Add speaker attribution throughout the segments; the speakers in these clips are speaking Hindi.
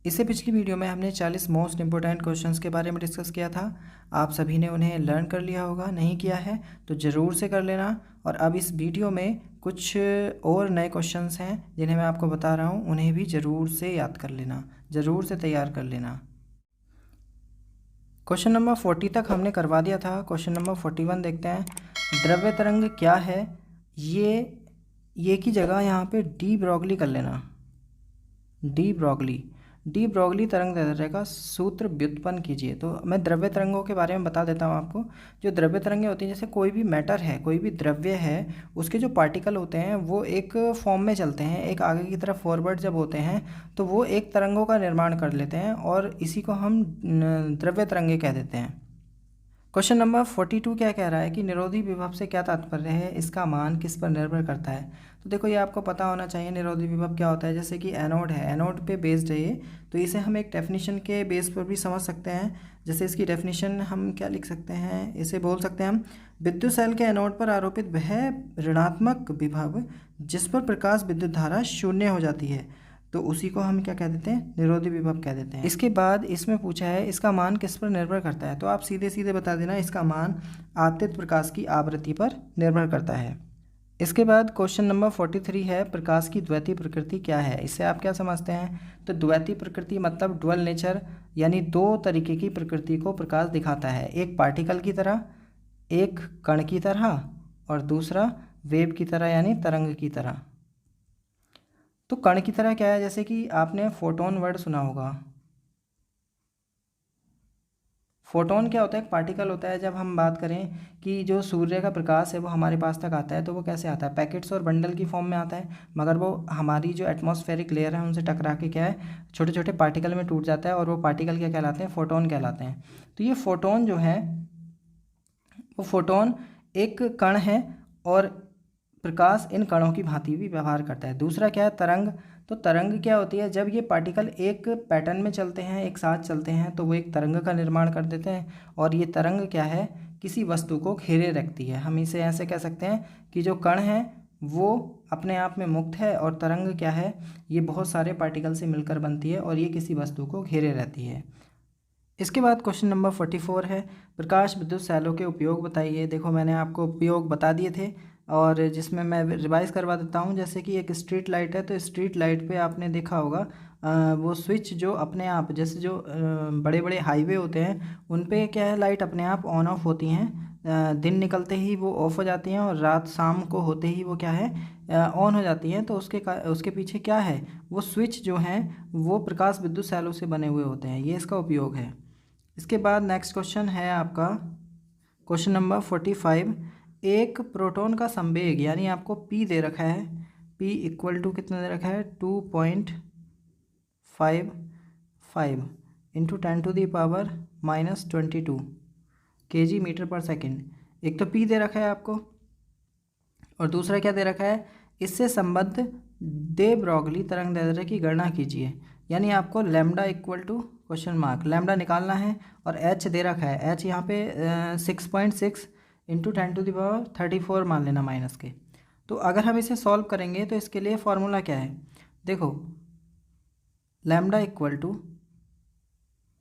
Speaker 1: इससे पिछली वीडियो में हमने 40 मोस्ट इंपॉर्टेंट क्वेश्चंस के बारे में डिस्कस किया था। आप सभी ने उन्हें लर्न कर लिया होगा, नहीं किया है तो ज़रूर से कर लेना। और अब इस वीडियो में कुछ और नए क्वेश्चंस हैं जिन्हें मैं आपको बता रहा हूँ, उन्हें भी ज़रूर से याद कर लेना, ज़रूर से तैयार कर लेना। क्वेश्चन नंबर 40 तक हमने करवा दिया था। क्वेश्चन नंबर 41 देखते हैं। द्रव्य तरंग क्या है? ये की जगह यहाँ पे डी ब्रॉगली कर लेना। डी ब्रॉगली तरंग दैर्ध्य का सूत्र व्युत्पन्न कीजिए। तो मैं द्रव्य तरंगों के बारे में बता देता हूँ आपको। जो द्रव्य तरंगें होती हैं, जैसे कोई भी मैटर है, कोई भी द्रव्य है, उसके जो पार्टिकल होते हैं वो एक फॉर्म में चलते हैं, एक आगे की तरफ फॉरवर्ड जब होते हैं तो वो एक तरंगों का निर्माण कर लेते हैं और इसी को हम द्रव्य तरंगे कह देते हैं। क्वेश्चन नंबर 42 क्या कह रहा है कि निरोधी विभव से क्या तात्पर्य है, इसका मान किस पर निर्भर करता है। तो देखो, ये आपको पता होना चाहिए निरोधी विभव क्या होता है। जैसे कि एनोड है, एनोड पे बेस्ड है ये, तो इसे हम एक डेफिनेशन के बेस पर भी समझ सकते हैं। जैसे इसकी डेफिनेशन हम क्या लिख सकते हैं, इसे बोल सकते हैं हम, विद्युत सेल के एनोड पर आरोपित वह ऋणात्मक विभव जिस पर प्रकाश विद्युत धारा शून्य हो जाती है, तो उसी को हम क्या कह देते हैं, निरोधी विभव कह देते हैं। इसके बाद इसमें पूछा है इसका मान किस पर निर्भर करता है, तो आप सीधे सीधे बता देना इसका मान आपतित प्रकाश की आवृत्ति पर निर्भर करता है। इसके बाद क्वेश्चन नंबर 43 है, प्रकाश की द्वैती प्रकृति क्या है। इससे आप क्या समझते हैं, तो द्वैती प्रकृति मतलब डुअल नेचर, यानी दो तरीके की प्रकृति को प्रकाश दिखाता है। एक पार्टिकल की तरह, एक कण की तरह, और दूसरा वेव की तरह यानी तरंग की तरह। तो कण की तरह क्या है, जैसे कि आपने फोटोन वर्ड सुना होगा। फोटोन क्या होता है, एक पार्टिकल होता है। जब हम बात करें कि जो सूर्य का प्रकाश है वो हमारे पास तक आता है, तो वो कैसे आता है, पैकेट्स और बंडल की फॉर्म में आता है, मगर वो हमारी जो एटमॉस्फेरिक लेयर है उनसे टकरा के क्या है, छोटे छोटे पार्टिकल में टूट जाता है, और वो पार्टिकल क्या कहलाते हैं, फोटोन कहलाते हैं। तो ये फोटोन जो है, वो फोटोन एक कण है और प्रकाश इन कणों की भांति भी व्यवहार करता है। दूसरा क्या है, तरंग। तो तरंग क्या होती है, जब ये पार्टिकल एक पैटर्न में चलते हैं, एक साथ चलते हैं, तो वो एक तरंग का निर्माण कर देते हैं, और ये तरंग क्या है, किसी वस्तु को घेरे रखती है। हम इसे ऐसे कह सकते हैं कि जो कण है वो अपने आप में मुक्त है, और तरंग क्या है, ये बहुत सारे पार्टिकल से मिलकर बनती है और ये किसी वस्तु को घेरे रहती है। इसके बाद क्वेश्चन नंबर 44 है, प्रकाश विद्युत सेलों के उपयोग बताइए। देखो, मैंने आपको उपयोग बता दिए थे, और जिसमें मैं रिवाइज करवा देता हूँ। जैसे कि एक स्ट्रीट लाइट है, तो स्ट्रीट लाइट पे आपने देखा होगा वो स्विच जो अपने आप, जैसे जो बड़े बड़े हाईवे होते हैं उन पे क्या है, लाइट अपने आप ऑन ऑफ होती हैं। दिन निकलते ही वो ऑफ हो जाती हैं, और रात शाम को होते ही वो क्या है, ऑन हो जाती हैं। तो उसके पीछे क्या है, वो स्विच जो हैं वो प्रकाश विद्युत सेलों से बने हुए होते हैं, ये इसका उपयोग है। इसके बाद नेक्स्ट क्वेश्चन है आपका क्वेश्चन नंबर 45। एक प्रोटॉन का संवेग, यानी आपको P दे रखा है, P इक्वल टू कितना दे रखा है, 2.55 इंटू 10⁻⁻22 kg मीटर पर सेकेंड। एक तो P दे रखा है आपको, और दूसरा क्या दे रखा है, इससे संबद्ध दे ब्रॉगली तरंग दैर्ध्य की गणना कीजिए। यानी आपको lambda equal to question mark lambda निकालना है, और एच दे रखा है, एच यहाँ पे 6.6 इंटू 10⁻34 मान लेना माइनस के। तो अगर हम इसे सॉल्व करेंगे तो इसके लिए फॉर्मूला क्या है, देखो, lambda equal to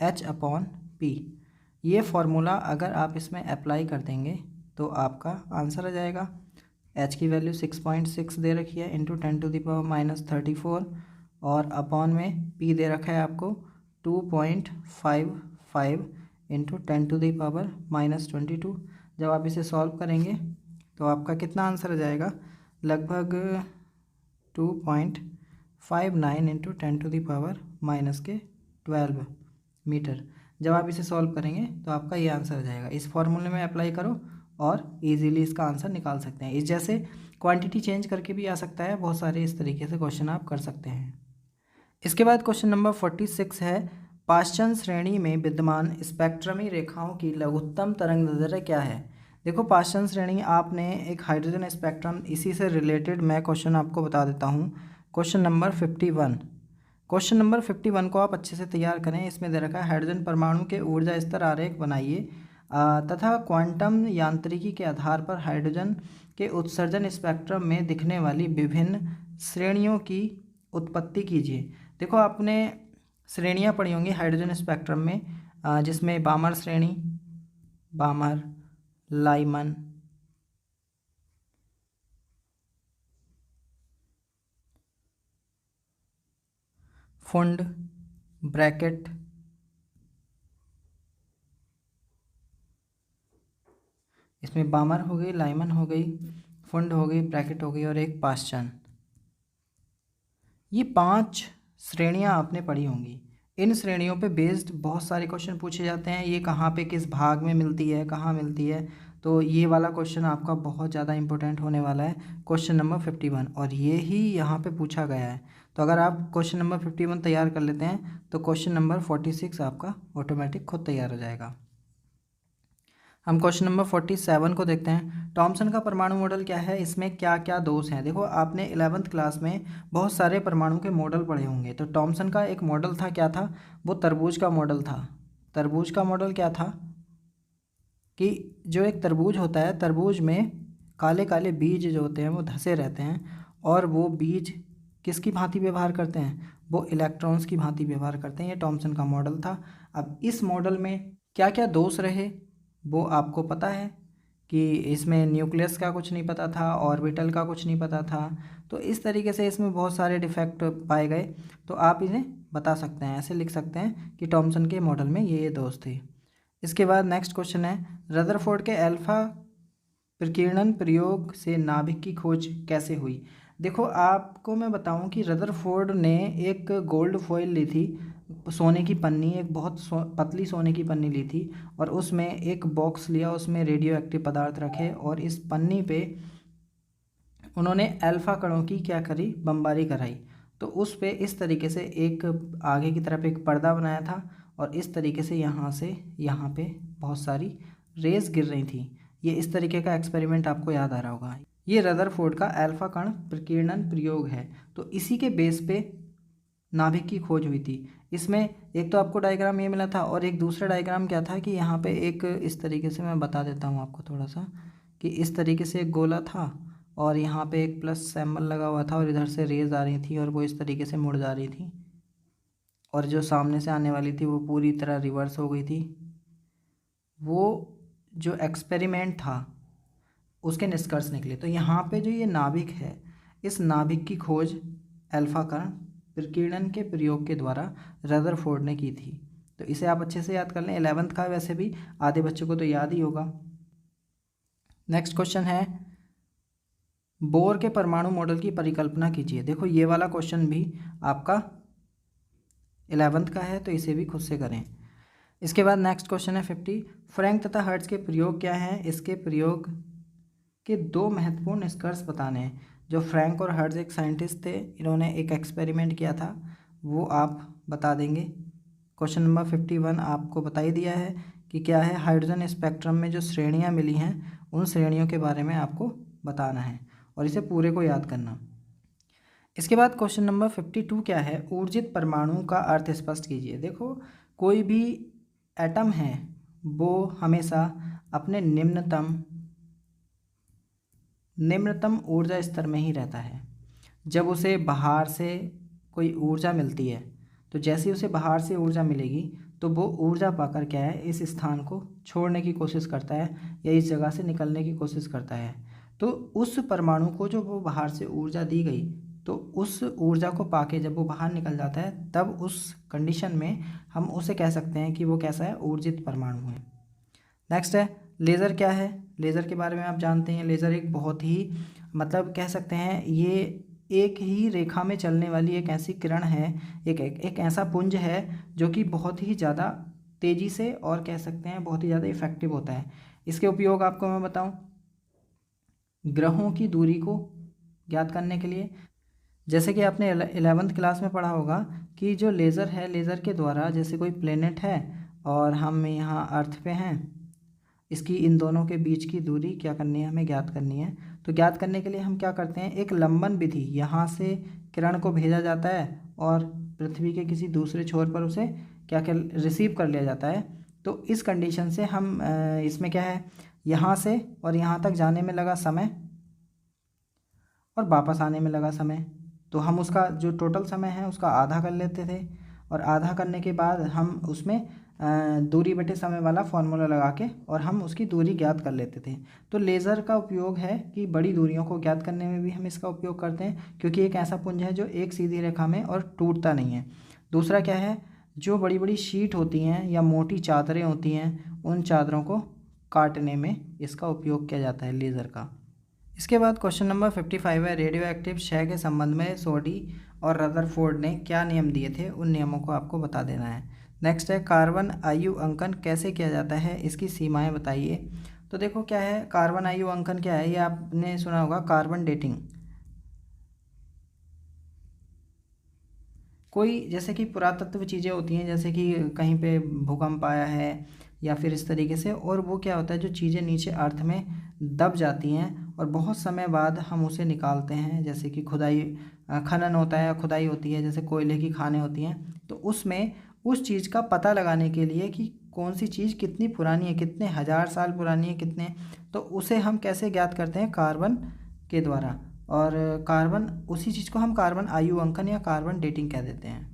Speaker 1: H upon P. ये फार्मूला अगर आप इसमें अप्लाई कर देंगे तो आपका आंसर आ जाएगा। एच की वैल्यू 6.6 दे रखी है, इंटू 10⁻34, और अपॉन में पी दे रखा है आपको 2.55 इंटू 10⁻⁻22। जब आप इसे सॉल्व करेंगे तो आपका कितना आंसर आ जाएगा, लगभग 2.59 इंटू 10⁻⁻12 मीटर। जब आप इसे सॉल्व करेंगे तो आपका ये आंसर आ जाएगा। इस फॉर्मूले में अप्लाई करो और इजीली इसका आंसर निकाल सकते हैं। इस जैसे क्वांटिटी चेंज करके भी आ सकता है, बहुत सारे इस तरीके से क्वेश्चन आप कर सकते हैं। इसके बाद क्वेश्चन नंबर 46 है, पाश्चन श्रेणी में विद्यमान स्पेक्ट्रमी रेखाओं की लघुत्तम तरंग दैर्ध्य क्या है। देखो, पाश्चन श्रेणी, आपने एक हाइड्रोजन स्पेक्ट्रम, इसी से रिलेटेड मैं क्वेश्चन आपको बता देता हूँ। क्वेश्चन नंबर 51, क्वेश्चन नंबर 51 को आप अच्छे से तैयार करें। इसमें दे रखा है, हाइड्रोजन परमाणु के ऊर्जा स्तर आरेख बनाइए तथा क्वांटम यांत्रिकी के आधार पर हाइड्रोजन के उत्सर्जन स्पेक्ट्रम में दिखने वाली विभिन्न श्रेणियों की उत्पत्ति कीजिए। देखो, आपने श्रेणियाँ पढ़ी होंगी हाइड्रोजन स्पेक्ट्रम में, जिसमें बामर श्रेणी, बामर, लाइमन, फुंड, ब्रैकेट, इसमें बामर हो गई, लाइमन हो गई, फुंड हो गई, ब्रैकेट हो गई और एक पाश्चन। ये 5 श्रेणियाँ आपने पढ़ी होंगी। इन श्रेणियों पे बेस्ड बहुत सारे क्वेश्चन पूछे जाते हैं। ये कहाँ पे किस भाग में मिलती है, कहाँ मिलती है, तो ये वाला क्वेश्चन आपका बहुत ज़्यादा इंपॉर्टेंट होने वाला है, क्वेश्चन नंबर 51, और ये ही यहाँ पे पूछा गया है। तो अगर आप क्वेश्चन नंबर 51 तैयार कर लेते हैं तो क्वेश्चन नंबर 46 आपका ऑटोमेटिक खुद तैयार हो जाएगा। हम क्वेश्चन नंबर 47 को देखते हैं। थॉमसन का परमाणु मॉडल क्या है, इसमें क्या क्या दोष हैं। देखो आपने 11th क्लास में बहुत सारे परमाणु के मॉडल पढ़े होंगे। तो थॉमसन का एक मॉडल था, क्या था वो, तरबूज का मॉडल था। तरबूज का मॉडल क्या था कि जो एक तरबूज होता है, तरबूज में काले काले बीज जो होते हैं वो धंसे रहते हैं, और वो बीज किसकी भांति व्यवहार करते हैं, वो इलेक्ट्रॉन्स की भांति व्यवहार करते हैं। ये थॉमसन का मॉडल था। अब इस मॉडल में क्या क्या दोष रहे वो आपको पता है कि इसमें न्यूक्लियस का कुछ नहीं पता था, ऑर्बिटल का कुछ नहीं पता था। तो इस तरीके से इसमें बहुत सारे डिफेक्ट पाए गए। तो आप इन्हें बता सकते हैं, ऐसे लिख सकते हैं कि थॉमसन के मॉडल में ये दोष थे। इसके बाद नेक्स्ट क्वेश्चन है, रदरफोर्ड के अल्फा प्रकीर्णन प्रयोग से नाभिक की खोज कैसे हुई। देखो आपको मैं बताऊं कि रदरफोर्ड ने एक गोल्ड फॉइल ली थी, सोने की पन्नी, एक बहुत पतली सोने की पन्नी ली थी, और उसमें एक बॉक्स लिया, उसमें रेडियो एक्टिव पदार्थ रखे, और इस पन्नी पे उन्होंने अल्फा कणों की क्या करी, बमबारी कराई। तो उस पे इस तरीके से एक आगे की तरफ एक पर्दा बनाया था, और इस तरीके से यहाँ से यहाँ पे बहुत सारी रेस गिर रही थी। ये इस तरीके का एक्सपेरिमेंट आपको याद आ रहा होगा। ये रदरफोर्ड का अल्फा कण प्रकीर्णन प्रयोग है। तो इसी के बेस पे नाभिक की खोज हुई थी। इसमें एक तो आपको डायग्राम ये मिला था, और एक दूसरा डायग्राम क्या था कि यहाँ पे एक इस तरीके से, मैं बता देता हूँ आपको थोड़ा सा, कि इस तरीके से एक गोला था, और यहाँ पे एक प्लस सिंबल लगा हुआ था, और इधर से रेज आ रही थी, और वो इस तरीके से मुड़ जा रही थी, और जो सामने से आने वाली थी वो पूरी तरह रिवर्स हो गई थी। वो जो एक्सपेरिमेंट था उसके निष्कर्ष निकले। तो यहाँ पे जो ये नाभिक है, इस नाभिक की खोज अल्फा कण प्रकीर्णन के प्रयोग के द्वारा रदरफोर्ड ने की थी। तो इसे आप अच्छे से याद कर लें। 11th का वैसे भी आधे बच्चों को तो याद ही होगा। नेक्स्ट क्वेश्चन है, बोर के परमाणु मॉडल की परिकल्पना कीजिए। देखो ये वाला क्वेश्चन भी आपका 11th का है, तो इसे भी खुद से करें। इसके बाद नेक्स्ट क्वेश्चन है 50, फ्रैंक तथा हर्ट्ज के प्रयोग क्या हैं, इसके प्रयोग के 2 महत्वपूर्ण निष्कर्ष बताने हैं। जो फ्रैंक और हर्ट्ज एक साइंटिस्ट थे, इन्होंने एक एक्सपेरिमेंट किया था, वो आप बता देंगे। क्वेश्चन नंबर 51 आपको बता ही दिया है कि क्या है, हाइड्रोजन स्पेक्ट्रम में जो श्रेणियाँ मिली हैं उन श्रेणियों के बारे में आपको बताना है, और इसे पूरे को याद करना। इसके बाद क्वेश्चन नंबर 52 क्या है, ऊर्जित परमाणु का अर्थ स्पष्ट कीजिए। देखो कोई भी एटम है वो हमेशा अपने निम्नतम ऊर्जा स्तर में ही रहता है। जब उसे बाहर से कोई ऊर्जा मिलती है, तो जैसे ही उसे बाहर से ऊर्जा मिलेगी तो वो ऊर्जा पाकर क्या है, इस स्थान को छोड़ने की कोशिश करता है, या इस जगह से निकलने की कोशिश करता है। तो उस परमाणु को जो वो बाहर से ऊर्जा दी गई, तो उस ऊर्जा को पाके जब वो बाहर निकल जाता है, तब उस कंडीशन में हम उसे कह सकते हैं कि वो कैसा है, ऊर्जित परमाणु है। नेक्स्ट है, लेज़र क्या है। लेज़र के बारे में आप जानते हैं, लेज़र एक बहुत ही, मतलब कह सकते हैं ये एक ही रेखा में चलने वाली एक ऐसी किरण है, एक ऐसा पुंज है जो कि बहुत ही ज़्यादा तेज़ी से, और कह सकते हैं बहुत ही ज़्यादा इफेक्टिव होता है। इसके उपयोग आपको मैं बताऊं, ग्रहों की दूरी को ज्ञात करने के लिए। जैसे कि आपने 11th क्लास में पढ़ा होगा कि जो लेज़र है, लेज़र के द्वारा जैसे कोई प्लेनेट है और हम यहाँ अर्थ पे हैं, इसकी इन दोनों के बीच की दूरी क्या करनी है, हमें ज्ञात करनी है। तो ज्ञात करने के लिए हम क्या करते हैं, एक लंबन विधि, यहाँ से किरण को भेजा जाता है और पृथ्वी के किसी दूसरे छोर पर उसे क्या रिसीव कर लिया जाता है। तो इस कंडीशन से हम इसमें क्या है, यहाँ से और यहाँ तक जाने में लगा समय और वापस आने में लगा समय, तो हम उसका जो टोटल समय है उसका आधा कर लेते थे, और आधा करने के बाद हम उसमें दूरी बटे समय वाला फॉर्मूला लगा के और हम उसकी दूरी ज्ञात कर लेते थे। तो लेज़र का उपयोग है कि बड़ी दूरियों को ज्ञात करने में भी हम इसका उपयोग करते हैं, क्योंकि एक ऐसा पुंज है जो एक सीधी रेखा में और टूटता नहीं है। दूसरा क्या है, जो बड़ी बड़ी शीट होती हैं या मोटी चादरें होती हैं, उन चादरों को काटने में इसका उपयोग किया जाता है लेज़र का। इसके बाद क्वेश्चन नंबर 55 है, रेडियो एक्टिव क्षय के संबंध में सोडी और रदरफोर्ड ने क्या नियम दिए थे, उन नियमों को आपको बता देना है। नेक्स्ट है, कार्बन आयु अंकन कैसे किया जाता है, इसकी सीमाएं बताइए। तो देखो क्या है, कार्बन आयु अंकन क्या है, ये आपने सुना होगा, कार्बन डेटिंग। कोई जैसे कि पुरातत्व चीज़ें होती हैं, जैसे कि कहीं पे भूकंप आया है या फिर इस तरीके से, और वो क्या होता है, जो चीज़ें नीचे अर्थ में दब जाती हैं और बहुत समय बाद हम उसे निकालते हैं, जैसे कि खुदाई खनन होता है या खुदाई होती है, जैसे कोयले की खानें होती हैं, तो उसमें उस चीज़ का पता लगाने के लिए कि कौन सी चीज़ कितनी पुरानी है, कितने हज़ार साल पुरानी है, कितने, तो उसे हम कैसे ज्ञात करते हैं, कार्बन के द्वारा। और कार्बन, उसी चीज़ को हम कार्बन आयु अंकन या कार्बन डेटिंग कह देते हैं।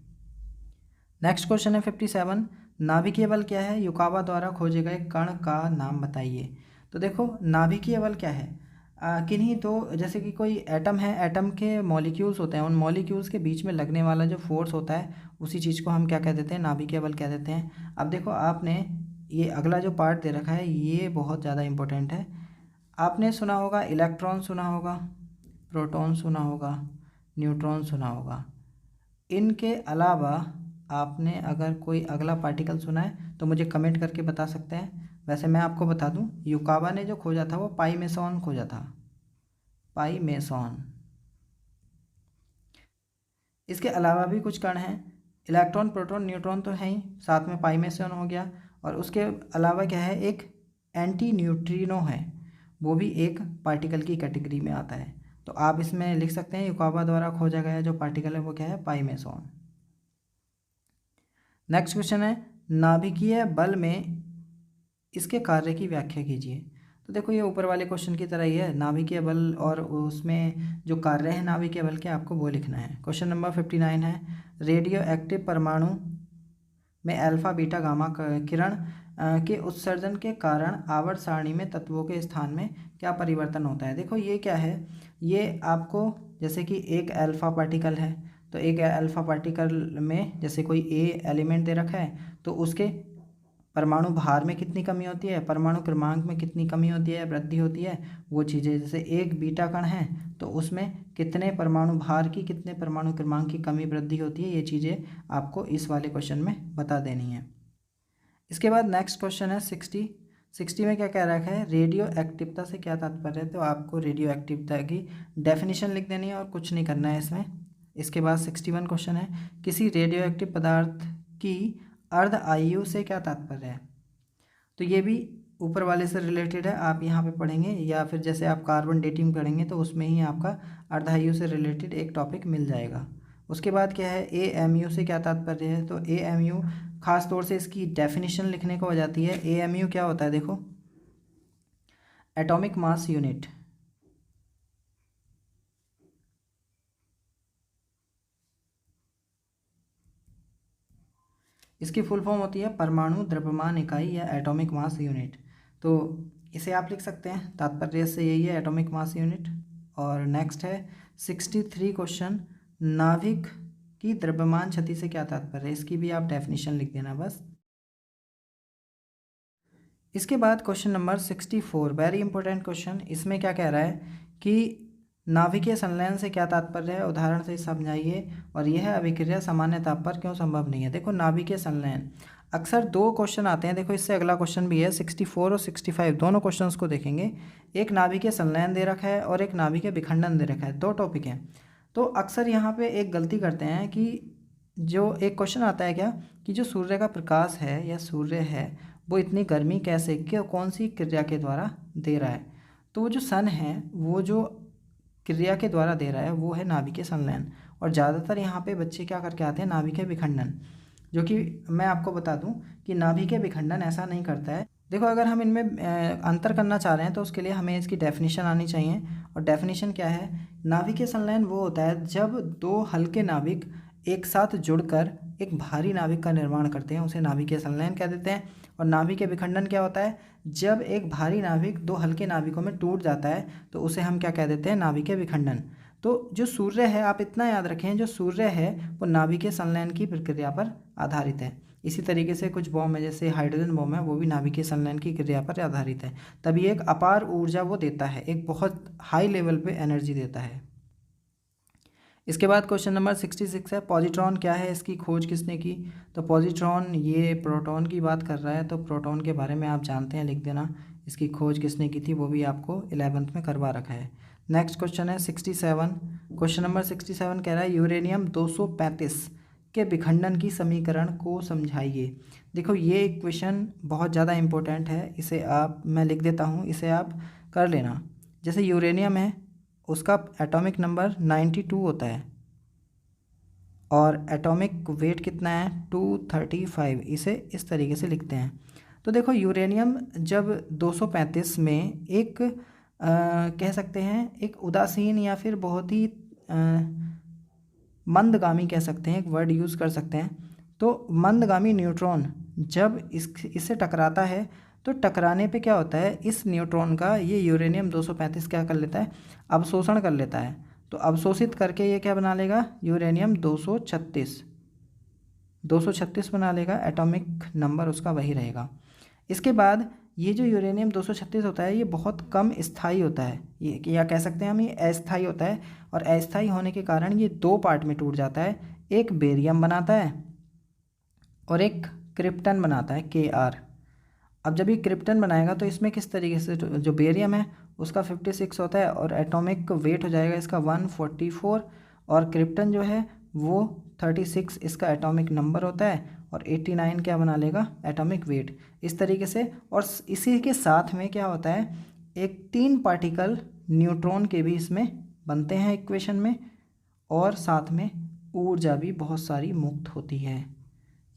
Speaker 1: नेक्स्ट क्वेश्चन है 57, नाभिकीय बल क्या है, युकावा द्वारा खोजे गए कण का नाम बताइए। तो देखो नाभिकीय बल क्या है, किन्हीं तो जैसे कि कोई एटम है, एटम के मॉलिक्यूल्स होते हैं, उन मॉलिक्यूल्स के बीच में लगने वाला जो फोर्स होता है, उसी चीज़ को हम क्या कह देते हैं, नाभिकीय बल कह देते हैं। अब देखो आपने ये अगला जो पार्ट दे रखा है, ये बहुत ज़्यादा इंपॉर्टेंट है। आपने सुना होगा इलेक्ट्रॉन, सुना होगा प्रोटॉन, सुना होगा न्यूट्रॉन, सुना होगा। इनके अलावा आपने अगर कोई अगला पार्टिकल सुना है तो मुझे कमेंट करके बता सकते हैं। वैसे मैं आपको बता दूं, युकावा ने जो खोजा था वो पाई मेसॉन खोजा था, पाई मेसॉन। इसके अलावा भी कुछ कण हैं, इलेक्ट्रॉन प्रोटॉन न्यूट्रॉन तो है ही, साथ में पाई मेसॉन हो गया, और उसके अलावा क्या है, एक एंटी न्यूट्रिनो है, वो भी एक पार्टिकल की कैटेगरी में आता है। तो आप इसमें लिख सकते हैं युकावा द्वारा खोजा गया जो पार्टिकल है वो क्या है, पाई मेसॉन। नेक्स्ट क्वेश्चन है, नाभिकीय बल में इसके कार्य की व्याख्या कीजिए। तो देखो ये ऊपर वाले क्वेश्चन की तरह ही है, नाभिकीय बल और उसमें जो कार्य है नाभिकीय बल के, आपको वो लिखना है। क्वेश्चन नंबर 59 है, रेडियो एक्टिव परमाणु में अल्फा बीटा गामा किरण के उत्सर्जन के कारण आवर्त सारणी में तत्वों के स्थान में क्या परिवर्तन होता है। देखो ये क्या है, ये आपको जैसे कि एक अल्फा पार्टिकल है, तो एक अल्फा पार्टिकल में जैसे कोई ए एलिमेंट दे रखा है, तो उसके परमाणु भार में कितनी कमी होती है, परमाणु क्रमांक में कितनी कमी होती है, वृद्धि होती है, वो चीज़ें, जैसे एक बीटा कण है तो उसमें कितने परमाणु भार की, कितने परमाणु क्रमांक की कमी वृद्धि होती है, ये चीज़ें आपको इस वाले क्वेश्चन में बता देनी है। इसके बाद नेक्स्ट क्वेश्चन है 60 में क्या कह रखा है, रेडियो एक्टिवता से क्या तात्पर्य है। तो आपको रेडियो एक्टिवता की डेफिनेशन लिख देनी है और कुछ नहीं करना है इसमें। इसके बाद 61 क्वेश्चन है, किसी रेडियो एक्टिव पदार्थ की अर्ध आयु से क्या तात्पर्य है। तो ये भी ऊपर वाले से रिलेटेड है, आप यहाँ पे पढ़ेंगे, या फिर जैसे आप कार्बन डेटिंग पढ़ेंगे तो उसमें ही आपका अर्धायु से रिलेटेड एक टॉपिक मिल जाएगा। उसके बाद क्या है, AMU से क्या तात्पर्य है। तो AMU खास तौर से इसकी डेफिनेशन लिखने को हो जाती है। AMU क्या होता है, देखो एटॉमिक मास यूनिट। इसकी फुल फॉर्म होती है परमाणु द्रव्यमान इकाई या एटॉमिक मास यूनिट। तो इसे आप लिख सकते हैं, तात्पर्य से यही है, एटॉमिक मास यूनिट। और नेक्स्ट है 63 क्वेश्चन, नाभिक की द्रव्यमान क्षति से क्या तात्पर्य है। इसकी भी आप डेफिनेशन लिख देना बस। इसके बाद question number 64, very important question. इसमें क्या कह रहा है कि नाभिकीय संलयन से क्या तात्पर्य है, उदाहरण से समझाइए, और यह अभिक्रिया सामान्य ताप पर क्यों संभव नहीं है। देखो नाभिकीय संलयन, अक्सर दो क्वेश्चन आते हैं, देखो इससे अगला क्वेश्चन भी है 64 और 65, दोनों क्वेश्चंस को देखेंगे। एक नाभिकीय संलयन दे रखा है और एक नाभिकीय विखंडन दे रखा है, दो टॉपिक हैं। तो अक्सर यहाँ पे एक गलती करते हैं कि जो एक क्वेश्चन आता है क्या, कि जो सूर्य का प्रकाश है या सूर्य है वो इतनी गर्मी कैसे, क्या कौन सी क्रिया के द्वारा दे रहा है। तो वो जो सन है वो जो क्रिया के द्वारा दे रहा है वो है नाभिकीय संलयन। और ज़्यादातर यहाँ पे बच्चे क्या करके आते हैं, नाभिकीय विखंडन, जो कि मैं आपको बता दूं कि नाभिकीय विखंडन ऐसा नहीं करता है। देखो अगर हम इनमें अंतर करना चाह रहे हैं तो उसके लिए हमें इसकी डेफिनेशन आनी चाहिए। और डेफिनेशन क्या है, नाभिकीय संलयन वो होता है जब दो हल्के नाभिक एक साथ जुड़कर एक भारी नाभिक का निर्माण करते हैं, उसे नाभिकीय संलयन कह देते हैं। और नाभिकीय विखंडन क्या होता है? जब एक भारी नाभिक दो हल्के नाभिकों में टूट जाता है तो उसे हम क्या कह देते हैं? नाभिकीय विखंडन। तो जो सूर्य है, आप इतना याद रखें, जो सूर्य है वो नाभिकीय संलयन की प्रक्रिया पर आधारित है। इसी तरीके से कुछ बॉम्ब है, जैसे हाइड्रोजन बॉम्ब है, वो भी नाभिकीय संलयन की क्रिया पर आधारित है। तभी एक अपार ऊर्जा वो देता है, एक बहुत हाई लेवल पे एनर्जी देता है। इसके बाद क्वेश्चन नंबर 66 है, पॉजिट्रॉन क्या है, इसकी खोज किसने की? तो पॉजिट्रॉन ये प्रोटॉन की बात कर रहा है, तो प्रोटॉन के बारे में आप जानते हैं, लिख देना। इसकी खोज किसने की थी वो भी आपको 11th में करवा रखा है। नेक्स्ट क्वेश्चन है 67। क्वेश्चन नंबर 67 कह रहा है यूरेनियम 235 के विखंडन की समीकरण को समझाइए। देखो ये इक्वेशन बहुत ज़्यादा इंपॉर्टेंट है, इसे आप, मैं लिख देता हूँ, इसे आप कर लेना। जैसे यूरेनियम है, उसका एटॉमिक नंबर 92 होता है और एटॉमिक वेट कितना है? 235। इसे इस तरीके से लिखते हैं। तो देखो यूरेनियम जब 235 में एक कह सकते हैं एक उदासीन या फिर बहुत ही मंदगामी कह सकते हैं, एक वर्ड यूज़ कर सकते हैं। तो मंदगामी न्यूट्रॉन जब इससे टकराता है तो टकराने पे क्या होता है, इस न्यूट्रॉन का ये यूरेनियम 235 क्या कर लेता है? अवशोषण कर लेता है। तो अवशोषित करके ये क्या बना लेगा? यूरेनियम 236 बना लेगा। एटॉमिक नंबर उसका वही रहेगा। इसके बाद ये जो यूरेनियम 236 होता है ये बहुत कम स्थायी होता है, ये या कह सकते हैं हम ये अस्थायी होता है। और अस्थायी होने के कारण ये दो पार्ट में टूट जाता है, एक बेरियम बनाता है और एक क्रिप्टन बनाता है, Kr। अब जब ये क्रिप्टन बनाएगा तो इसमें किस तरीके से, जो बेरियम है उसका 56 होता है और एटॉमिक वेट हो जाएगा इसका 144, और क्रिप्टन जो है वो 36 इसका एटॉमिक नंबर होता है, और 89 क्या बना लेगा? Atomic weight. इस तरीके से। और इसी के साथ में क्या होता है, एक 3 पार्टिकल न्यूट्रॉन के भी इसमें बनते हैं इक्वेशन में, और साथ में ऊर्जा भी बहुत सारी मुक्त होती है।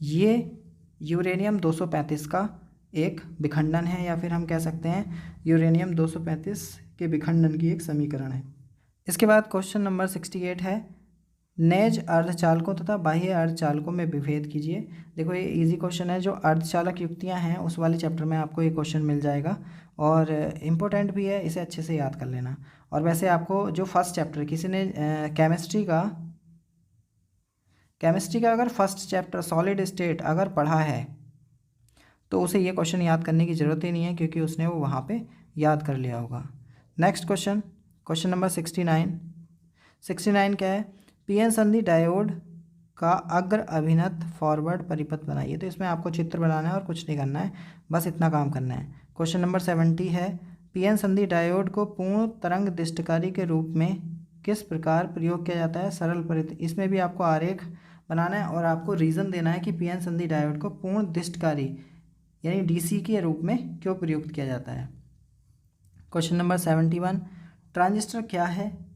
Speaker 1: ये यूरेनियम 235 का एक विखंडन है, या फिर हम कह सकते हैं यूरेनियम 235 के विखंडन की एक समीकरण है। इसके बाद क्वेश्चन नंबर 68 है, नेज अर्धचालकों तथा बाह्य अर्धचालकों में विभेद कीजिए। देखो ये इजी क्वेश्चन है, जो अर्धचालक युक्तियां हैं उस वाले चैप्टर में आपको ये क्वेश्चन मिल जाएगा और इम्पोर्टेंट भी है, इसे अच्छे से याद कर लेना। और वैसे आपको जो फर्स्ट चैप्टर, किसी ने केमिस्ट्री का अगर फर्स्ट चैप्टर सॉलिड स्टेट अगर पढ़ा है तो उसे ये क्वेश्चन याद करने की ज़रूरत ही नहीं है, क्योंकि उसने वो वहाँ पे याद कर लिया होगा। नेक्स्ट क्वेश्चन नंबर 69 क्या है, पीएन संधि डायोड का अग्र अभिनत फॉरवर्ड परिपथ बनाइए। तो इसमें आपको चित्र बनाना है और कुछ नहीं करना है, बस इतना काम करना है। क्वेश्चन नंबर 70 है, पीएन संधि डायोड को पूर्ण तरंग दृष्टिकारी के रूप में किस प्रकार प्रयोग किया जाता है? सरल परित। इसमें भी आपको आरेख बनाना है और आपको रीज़न देना है कि पीएन संधि डायोड को पूर्ण दृष्टिकारी यानी डीसी के रूप में क्यों प्रयुक्त किया जाता है। क्वेश्चन नंबर 71, ट्रांजिस्टर क्या है?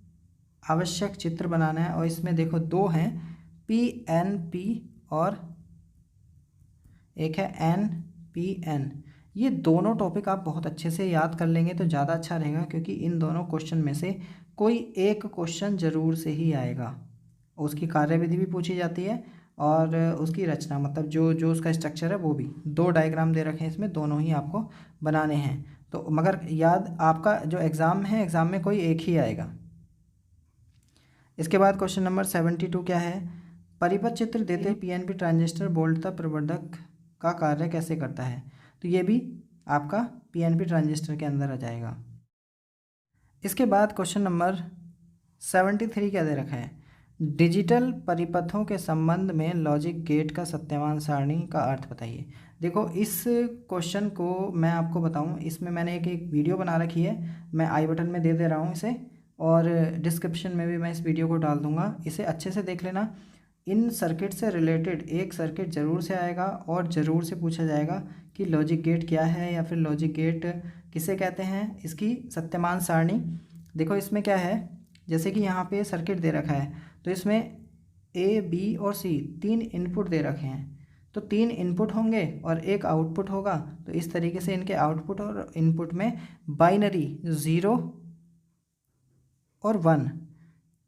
Speaker 1: आवश्यक चित्र बनाना है, और इसमें देखो दो हैं, PNP और एक है NPN। ये दोनों टॉपिक आप बहुत अच्छे से याद कर लेंगे तो ज़्यादा अच्छा रहेगा, क्योंकि इन दोनों क्वेश्चन में से कोई एक क्वेश्चन ज़रूर से ही आएगा। उसकी कार्यविधि भी पूछी जाती है और उसकी रचना, मतलब जो उसका स्ट्रक्चर है वो भी। 2 डायग्राम दे रखे हैं इसमें, दोनों ही आपको बनाने हैं। तो मगर याद, आपका जो एग्ज़ाम है, एग्ज़ाम में कोई एक ही आएगा। इसके बाद क्वेश्चन नंबर 72 क्या है, परिपथ चित्र देते पीएनपी ट्रांजिस्टर वोल्टता प्रवर्धक का कार्य कैसे करता है? तो ये भी आपका पीएनपी ट्रांजिस्टर के अंदर आ जाएगा। इसके बाद क्वेश्चन नंबर 73 क्या दे रखा है, डिजिटल परिपथों के संबंध में लॉजिक गेट का सत्यमान सारणी का अर्थ बताइए। देखो इस क्वेश्चन को मैं आपको बताऊं, इसमें मैंने एक वीडियो बना रखी है, मैं आई बटन में दे रहा हूं इसे, और डिस्क्रिप्शन में भी मैं इस वीडियो को डाल दूंगा, इसे अच्छे से देख लेना। इन सर्किट से रिलेटेड एक सर्किट ज़रूर से आएगा और ज़रूर से पूछा जाएगा कि लॉजिक गेट क्या है, या फिर लॉजिक गेट किसे कहते हैं, इसकी सत्यमान सारणी। देखो इसमें क्या है, जैसे कि यहाँ पे सर्किट दे रखा है, तो इसमें A, B और C 3 इनपुट दे रखे हैं। तो 3 इनपुट होंगे और एक आउटपुट होगा। तो इस तरीके से इनके आउटपुट और इनपुट में बाइनरी 0 और 1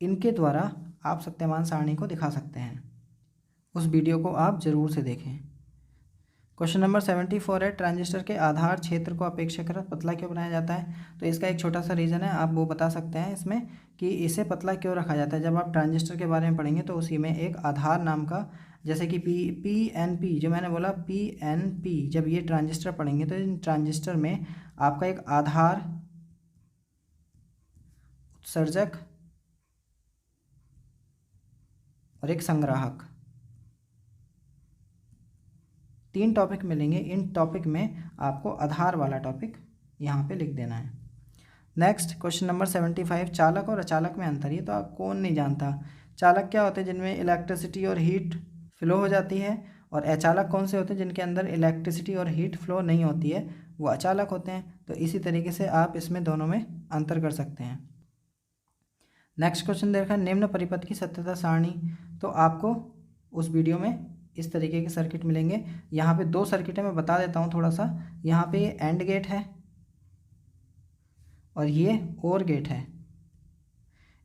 Speaker 1: इनके द्वारा आप सत्यमान सारणी को दिखा सकते हैं। उस वीडियो को आप ज़रूर से देखें। क्वेश्चन नंबर 74 है, ट्रांजिस्टर के आधार क्षेत्र को अपेक्षाकृत पतला क्यों बनाया जाता है? तो इसका एक छोटा सा रीज़न है, आप वो बता सकते हैं इसमें कि इसे पतला क्यों रखा जाता है। जब आप ट्रांजिस्टर के बारे में पढ़ेंगे तो उसी में एक आधार नाम का, जैसे कि PNP जो मैंने बोला PNP, जब ये ट्रांजिस्टर पढ़ेंगे तो इन ट्रांजिस्टर में आपका एक आधार, उत्सर्जक और एक संग्राहक, 3 टॉपिक मिलेंगे। इन टॉपिक में आपको आधार वाला टॉपिक यहाँ पे लिख देना है। नेक्स्ट क्वेश्चन नंबर 75, चालक और अचालक में अंतर। ये तो आप कौन नहीं जानता। चालक क्या होते हैं? जिनमें इलेक्ट्रिसिटी और हीट फ्लो हो जाती है, और अचालक कौन से होते हैं? जिनके अंदर इलेक्ट्रिसिटी और हीट फ्लो नहीं होती है, वो अचालक होते हैं। तो इसी तरीके से आप इसमें दोनों में अंतर कर सकते हैं। नेक्स्ट क्वेश्चन देखा, निम्न परिपथ की सत्यता सारणी। तो आपको उस वीडियो में इस तरीके के सर्किट मिलेंगे। यहाँ पे 2 सर्किट है, मैं बता देता हूँ थोड़ा सा। यहाँ पे ये एंड गेट है और ये और गेट है।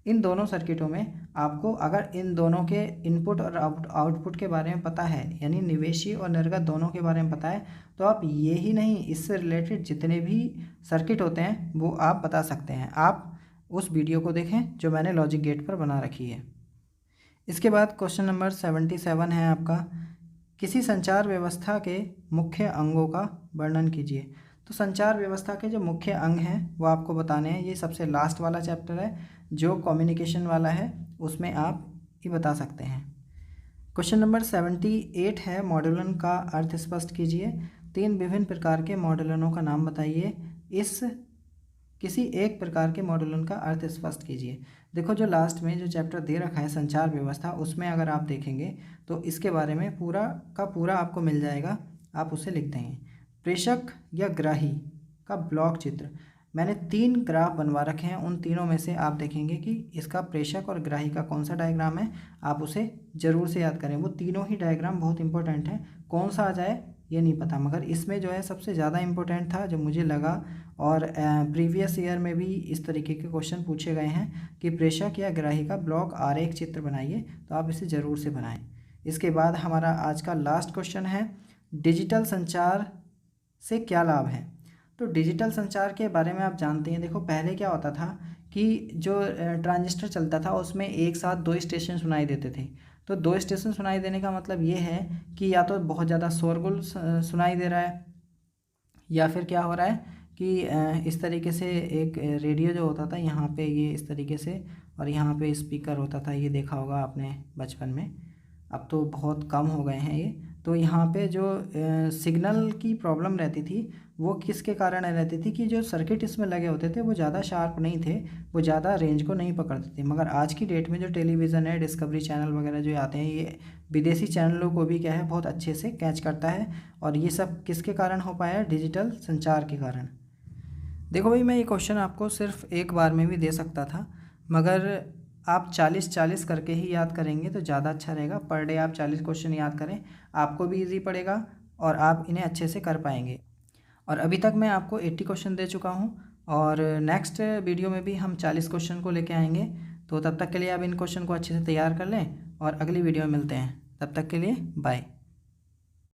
Speaker 1: इन दोनों सर्किटों में आपको अगर इन दोनों के इनपुट और आउटपुट के बारे में पता है, यानी निवेशी और निर्गत दोनों के बारे में पता है, तो आप ये ही नहीं, इससे रिलेटेड जितने भी सर्किट होते हैं वो आप बता सकते हैं। आप उस वीडियो को देखें जो मैंने लॉजिक गेट पर बना रखी है। इसके बाद क्वेश्चन नंबर 77 है आपका, किसी संचार व्यवस्था के मुख्य अंगों का वर्णन कीजिए। तो संचार व्यवस्था के जो मुख्य अंग हैं वो आपको बताने हैं। ये सबसे लास्ट वाला चैप्टर है जो कम्युनिकेशन वाला है, उसमें आप ये बता सकते हैं। क्वेश्चन नंबर 78 है, मॉड्यूलन का अर्थ स्पष्ट कीजिए। 3 विभिन्न प्रकार के मॉड्यूलनों का नाम बताइए। इस किसी एक प्रकार के मॉड्यूलन का अर्थ स्पष्ट कीजिए। देखो जो लास्ट में जो चैप्टर दे रखा है संचार व्यवस्था, उसमें अगर आप देखेंगे तो इसके बारे में पूरा का पूरा आपको मिल जाएगा, आप उसे लिख देंगे। प्रेषक या ग्राही का ब्लॉक चित्र, मैंने 3 ग्राफ बनवा रखे हैं। उन तीनों में से आप देखेंगे कि इसका प्रेषक और ग्राही का कौन सा डायग्राम है, आप उसे ज़रूर से याद करें। वो तीनों ही डायग्राम बहुत इंपॉर्टेंट है, कौन सा आ जाए ये नहीं पता, मगर इसमें जो है सबसे ज़्यादा इम्पोर्टेंट था जो मुझे लगा। और प्रीवियस ईयर में भी इस तरीके के क्वेश्चन पूछे गए हैं कि प्रेषक या ग्राही का ब्लॉक आरेख चित्र बनाइए, तो आप इसे ज़रूर से बनाएं। इसके बाद हमारा आज का लास्ट क्वेश्चन है, डिजिटल संचार से क्या लाभ है। तो डिजिटल संचार के बारे में आप जानते हैं। देखो पहले क्या होता था कि जो ट्रांजिस्टर चलता था उसमें एक साथ 2 स्टेशन सुनाई देते थे। तो 2 स्टेशन सुनाई देने का मतलब ये है कि या तो बहुत ज़्यादा शोरगुल सुनाई दे रहा है, या फिर क्या हो रहा है कि इस तरीके से एक रेडियो जो होता था यहाँ पे ये इस तरीके से, और यहाँ पे स्पीकर होता था, ये देखा होगा आपने बचपन में, अब तो बहुत कम हो गए हैं ये। तो यहाँ पे जो सिग्नल की प्रॉब्लम रहती थी वो किसके कारण रहती थी कि जो सर्किट इसमें लगे होते थे वो ज़्यादा शार्प नहीं थे, वो ज़्यादा रेंज को नहीं पकड़ते थे। मगर आज की डेट में जो टेलीविज़न है, डिस्कवरी चैनल वगैरह जो आते हैं, ये विदेशी चैनलों को भी क्या है बहुत अच्छे से कैच करता है। और ये सब किसके कारण हो पाया? डिजिटल संचार के कारण। देखो भाई, मैं ये क्वेश्चन आपको सिर्फ एक बार में भी दे सकता था, मगर आप 40-40 करके ही याद करेंगे तो ज़्यादा अच्छा रहेगा। पर डे आप 40 क्वेश्चन याद करें, आपको भी इजी पड़ेगा और आप इन्हें अच्छे से कर पाएंगे। और अभी तक मैं आपको 80 क्वेश्चन दे चुका हूँ, और नेक्स्ट वीडियो में भी हम 40 क्वेश्चन को लेके आएंगे। तो तब तक के लिए आप इन क्वेश्चन को अच्छे से तैयार कर लें और अगली वीडियो में मिलते हैं। तब तक के लिए बाय।